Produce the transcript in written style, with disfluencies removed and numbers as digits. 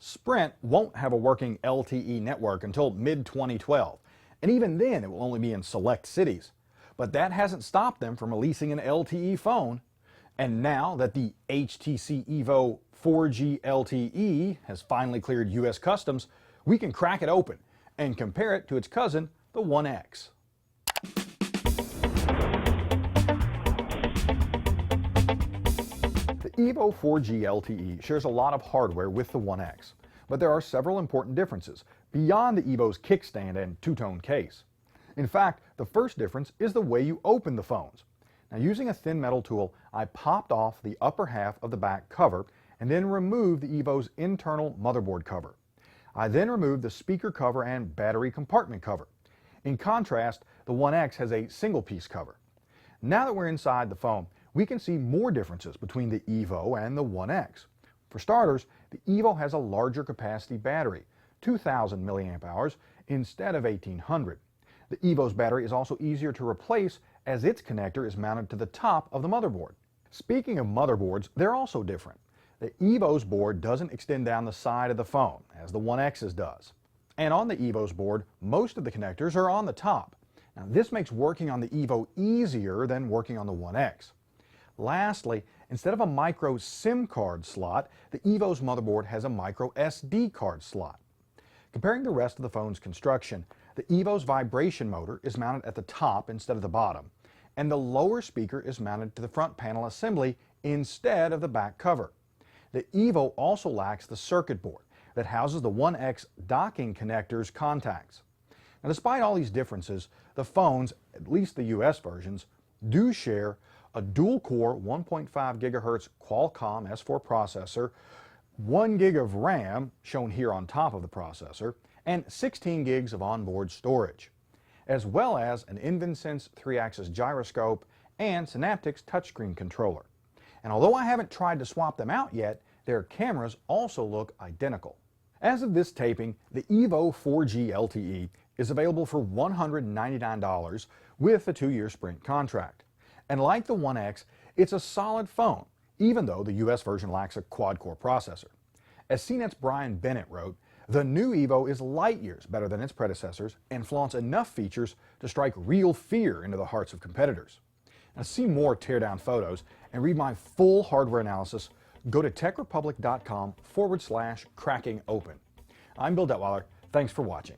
Sprint won't have a working LTE network until mid-2012, and even then it will only be in select cities. But that hasn't stopped them from releasing an LTE phone. And now that the HTC Evo 4G LTE has finally cleared US Customs, we can crack it open and compare it to its cousin, the One X. The Evo 4G LTE shares a lot of hardware with the One X, but there are several important differences beyond the Evo's kickstand and two-tone case. In fact, the first difference is the way you open the phones. Now, using a thin metal tool, I popped off the upper half of the back cover and then removed the Evo's internal motherboard cover. I then removed the speaker cover and battery compartment cover. In contrast, the One X has a single-piece cover. Now that we're inside the phone, we can see more differences between the Evo and the One X. For starters, the Evo has a larger capacity battery, 2,000 milliamp hours instead of 1,800. The Evo's battery is also easier to replace as its connector is mounted to the top of the motherboard. Speaking of motherboards, they're also different. The Evo's board doesn't extend down the side of the phone, as the One X's does. And on the Evo's board, most of the connectors are on the top. Now, this makes working on the Evo easier than working on the One X. Lastly, instead of a micro SIM card slot, the Evo's motherboard has a micro SD card slot. Comparing the rest of the phone's construction, the Evo's vibration motor is mounted at the top instead of the bottom, and the lower speaker is mounted to the front panel assembly instead of the back cover. The Evo also lacks the circuit board that houses the One X docking connector's contacts. Now, despite all these differences, the phones, at least the US versions, do share a dual-core 1.5 GHz Qualcomm S4 processor, 1 gig of RAM, shown here on top of the processor, and 16 gigs of onboard storage, as well as an InvenSense 3-axis gyroscope and Synaptics touchscreen controller. And although I haven't tried to swap them out yet, their cameras also look identical. As of this taping, the Evo 4G LTE is available for $199 with a 2-year Sprint contract. And like the One X, it's a solid phone, even though the US version lacks a quad-core processor. As CNET's Brian Bennett wrote, the new Evo is light years better than its predecessors and flaunts enough features to strike real fear into the hearts of competitors. Now, to see more teardown photos and read my full hardware analysis, go to techrepublic.com/crackingopen. I'm Bill Detwiler. Thanks for watching.